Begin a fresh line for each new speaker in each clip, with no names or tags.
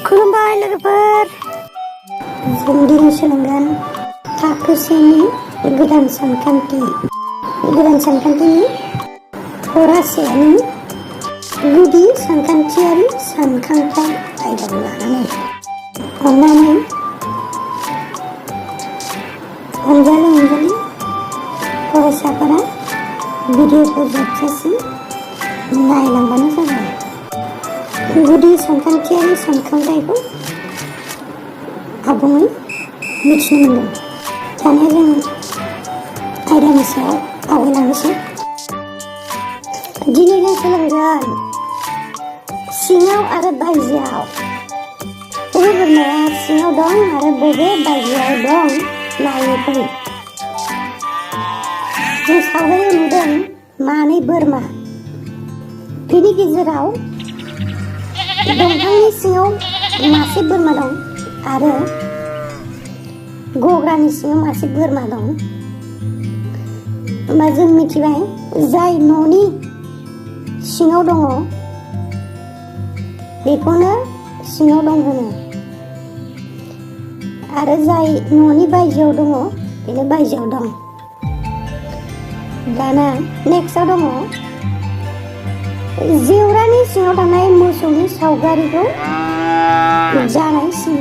खुलुमबाय लोगोफोर, जों दिनै सोलोंगोन थाखो सेनि गोदान सानखान्थिनि फरासेनि गुदि सानखान्थियारि सानखांथाइ आयदाखौ लानानै अननानै अनजालि फरायसाफोरा भिडिअखौ जोबजासिम नायलांबानो जाबाय। गुदि सानखान्थियारि सानखांथाइखौ आबुङै मिथिनो मोनगोन। दानिया जों आयदानि सायाव आवगायलांनोसै। दिनै जों सोलोंगोन सिङाव आरो बायजोआव, बबे बोरमाया सिङाव दं आरो बबे बायजोआव दं नायनो फै। जों सावगारियाव नुदों मानै बोरमा, बेनि गेजेराव दंफांनि सिङाव मासे बोरमा दं आरो गग्रानि सिङाव मासे बोरमा दं। होमबा जों मिथिबाय जाय न'नि सिङाव दङ बेखौनो सिङाव दं होनो, आरो जाय न'नि बायजोआव दङ बेनो बायजोआव दं। दाना नेक्स्टआव दङ जेवरानि सिङाव थानाय मोसौनि सावगारिखौ जानायसिम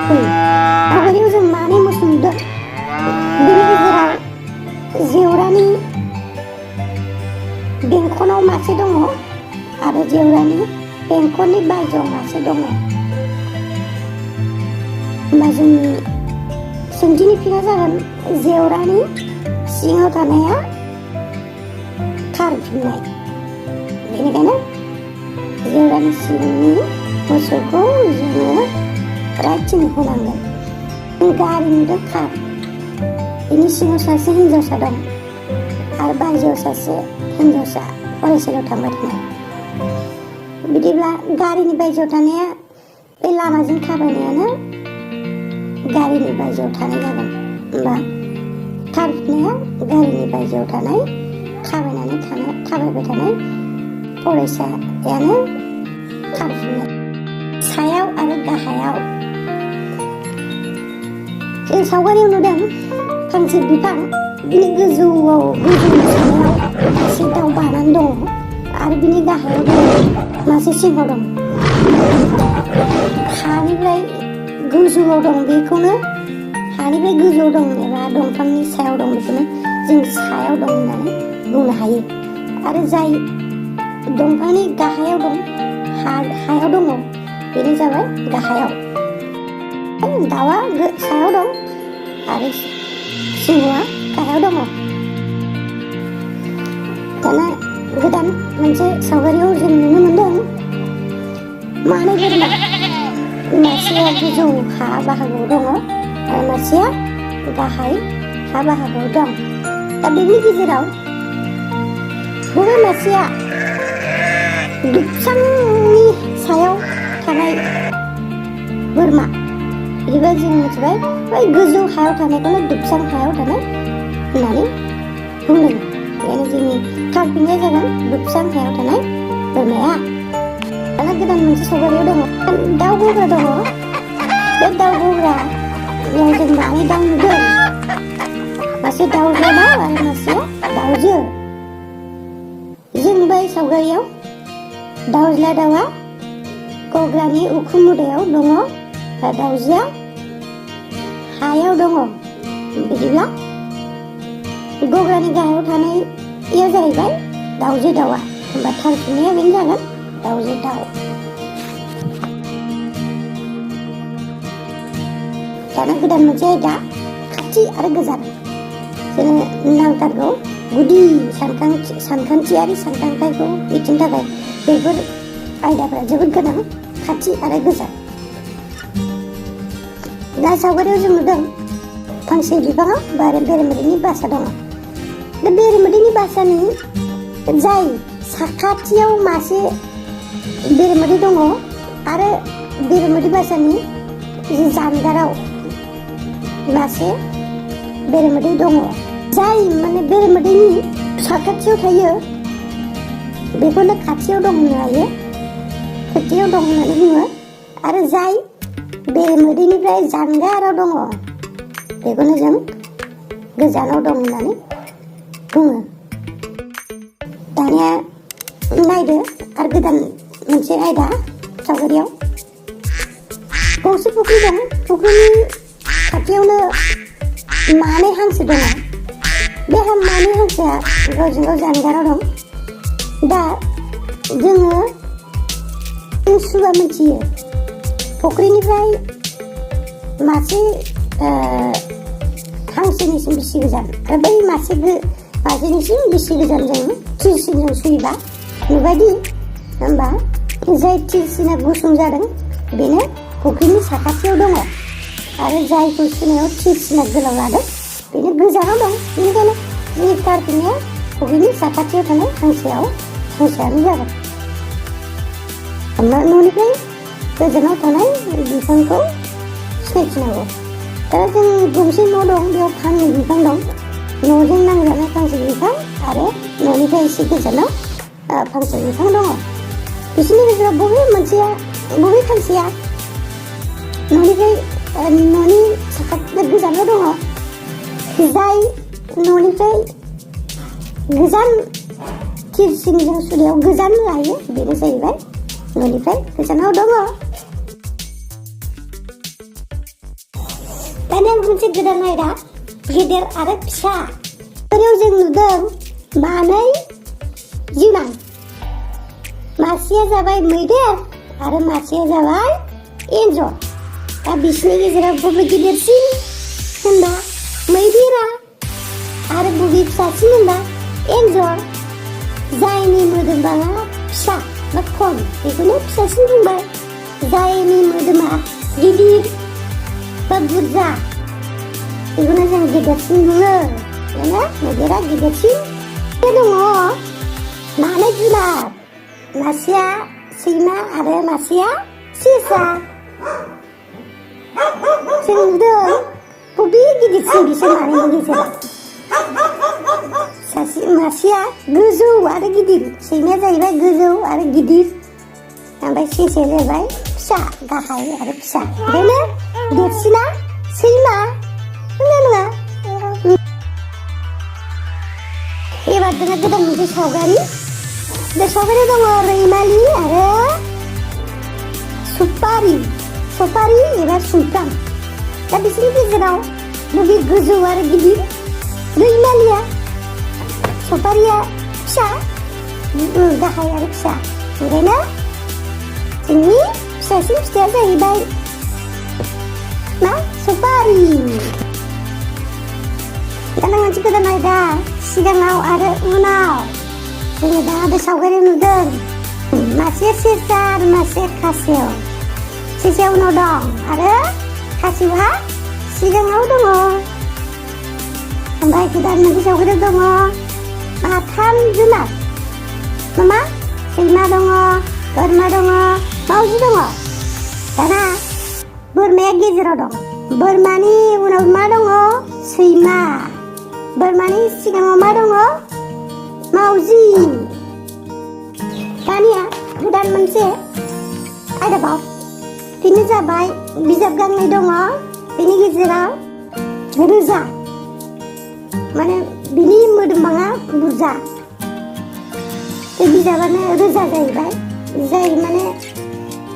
फै। सावगारियाव जों मानै मोसौ नुदों, बेनि गेजेराव जेवरानि बेंखनाव मासे दङ आरो जेवरानि बेंखननि बायजोआव मासे दङ। होमबा जोंनि सोंथिनि फिना जागोन जेवरानि सिङाव थानाया खारफिननाय। बेनिखायनो जेवरानि सिंनि मोसौखौ जोङो राइटथिं होनांगोन। गारि नुदों कार, बेनि सिङाव सासे हिनजावसा दं आरो बायजोआव सासे हिनजावसा फरायसालियाव थांबाय थानाय। बिदिब्ला गारिनि बायजोआव थानाया बे लामाजों थाबायनायानो गारिनि बायजोआव थानाय जागोन। होमबा खारफिननाया गारिनि बायजोआव थानाय थाबायबाय थानाय फरायसायानो खारफिननाय। सायाव आरो गाहायाव जों सावगारियाव नुदों फांसे बिफां, बिनि गोजौआव सायाव मासे दाउ बानानै दङ आरो बिनि गाहायाव मासे सिंह दं। हानिफ्राय गोजौआव दं बेखौनो हानिफ्राय गोजौआव दं एबा दंफांनि सायाव दं बेखौनो जों सायाव दं होननानै बुंनो हायो। आरो जाय दंफांनि गाहायाव दं, हायाव दङ बेनो जाबाय गाहायाव। दाउआ सायाव दं आरो सिंहआ गाहायाव दङ। दाना गोदान मोनसे सावगारियाव जों नुनो मोनदों मानै बोरमा, मासेया गोजौ हा बाहागोआव दङ आरो मासेया गाहाय हा बाहागोआव दं। दा बेनि गेजेराव बबे मासेया दुबसांनि सायाव थानाय बोरमा? बिदिबा जों मिथिबाय बै गोजौ हायाव थानायखौनो दुबसां हायाव थानाय होननानै बुंदों। बेखायनो जोंनि खारफिननाया जागोन दुबसां हायाव थानाय बोरमाया। दाना गोदान मोनसे सावगारियाव दङ दाउ गग्रा दङ। बे दाउ गग्रायाव जों मानै दाउ नुदों, मासे दाउज्ला दाउ आरो मासेया दाउजो। जों बै सावगारियाव दाउज्ला दाउआ गग्रानि उखुम मुदायाव दङ आरो दाउजोआ हायाव दङ। बिदिब्ला गग्रानि गाहायाव थानाया जाहैबाय दाउजो दाउआ। होमबा थारफिननाया बेनो जागोन दाउजो दाउ। दाना गोदान मोनसे आयदा खाथि आरो गोजान। जोंनो नांथारगौ गुदि सानखान्थियारि सानखांथाइखौ मिथिनो थाखाय बेफोर आयदाफोरा जोबोद गोनां, खाथि आरो गोजान। दा सावगारियाव जों नुदों फांसे बिफाङाव बेरेमोदैनि बासा दङ। दा बेरेमोदैनि बासानि जाय साखाथियाव मासे बेरेमोदै दङ आरो बेरेमोदै बासानि जानगाराव मासे बेरेमोदै दङ। जाय माने बेरेमोदैनि साखाथियाव थायो बेखौनो खाथियाव दं होननो हायो, खाथियाव दं होननानै बुङो। आरो जाय बे मोदैनिफ्राय जानगाराव दङ बेखौनो जों गोजानाव दं होननानै बुङो। दानिया नायदो आरो गोदान मोनसे आयदा सावगारियाव गंसे फुख्रि दं। फुख्रिनि खाथियावनो मानै हांसो दङ। बे मानै हांसोआ गावजों गाव जानगाराव दं। दा जोङो सुबा मिथियो फुख्रिनिफ्राय मासे हांसोनिसिम बेसे गोजान आरो बै मासेनिसिम बेसे गोजान जों थिरसिनजों सुयोबा नुबायदि होमबा जाय थिरसिना गुसुं जादों बेनो फुख्रिनि साखाथियाव दङ आरो जायखौ सुनायाव थिरसिना गोलाव लादों बेनो गोजानाव दं। बेनिखायनो जोंनि कारफिनिया फुख्रिनि साखाथियाव थानाय हांसोआनो जागोन। न'निफ्राय गोजानाव थानाय बिफांखौ सिनायथिनांगौ। दा जों गंसे न' दं, बेयाव फांनै बिफां दं। न'जों नांजानाय फांसे बिफां आरो न'निफ्राय एसे गोजानाव फांसे बिफां दङ। बिसोरनि गेजेराव बबे फांसेया न'नि साखाथि गोजानाव दङ? जाय न'निफ्राय गोजान थिरसिनजों सुनायाव गोजान लायो बेनो जाहैबाय न'निफ्राय गोजानाव दङ। दानिया मोनसे गोदान आयदा गेदेर आरो फिसा। बेयाव जों नुदों मानै जुनार। मासेया जाबाय मैदेर आरो मासेया जाबाय एन्जर। दा बिसोरनि गेजेराव बबे गिदिरसिन होनबा मैदेरा आरो बबे फिसासिन होनबा एन्जर। जायनि मोदोमा फिसा बा खम बेखौनो फिसासिन बुंबाय। जायनि मोदोमा गिदिर बा बुरजा बेखौनो जों गिदिरसिन बुङो। मैदेरा गिदिरसिन। दङ मानै जुनार, मासेया सैमा आरो मासेया सेसा। जों नुदों बबे गिदिरसिन बिसोर मानैनि गेजेराव? मासेया गोजौ आरो गिदिर। सैमाया जाहैबाय गोजौ आरो गिदिर, ओमफ्राय सेसाया जाहैबाय फिसा, गाहाय आरो फिसा। ओंखायनो देरसिना सैमा। नङा एबार जोंहा गोदान मोनसे सावगारि। बे सावगारियाव दङ रैमालि आरो सफारि एबा सुमफ्राम। दा बिसोरनि गेजेराव बबे गोजौ आरो गिदिर? रैमालिया। सफारिया फिसा, गाहाय आरो फिसा। ओंखायनो जोंनि फिसासिन फिथाइया जाहैबाय सफारि। दाना मोनसे गोदान आयदा सिगाङाव आरो उनाव। जोङो दा बे सावगारियाव नुदों मासे सेसा आरो मासे खासेव। सेसाया उनाव दं आरो खासेवहा सिगाङाव दङ। ओमफ्राय गोदान मोनसे सावगारियाव दङ माथाम जुनार। मा? सैमा दङ, बोरमा दङ, मावजि दङ। दाना बोरमाया गेजेराव दं। बोरमानि उनाव मा दङ? सैमा। बोरमानि सिगाङाव मा दङ? मावजि। दानिया गोदान मोनसे आयदाबाव बेनो जाबाय बिजाब गांनै दङ। बेनि गेजेराव रोजा, माने बिनि मोदोमबाङा बुरजा। बे बिजाबानो रोजा जाहैबाय। जाय माने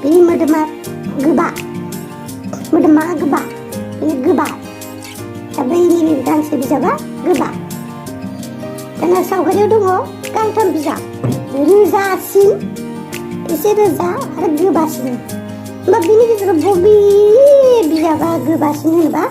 बिनि मोदोमा गोबा, मोदोमबाङा गोबा, बेनो गोबा। दा बैनि गांसे बिजाबा गोबा। दाना सावगारियाव दङ गांथाम बिजाब। रोजासिन, एसे रोजा आरो गोबासिन। होमबा बिनि गेजेराव बबे बिजाबा गोबासिन होनोबा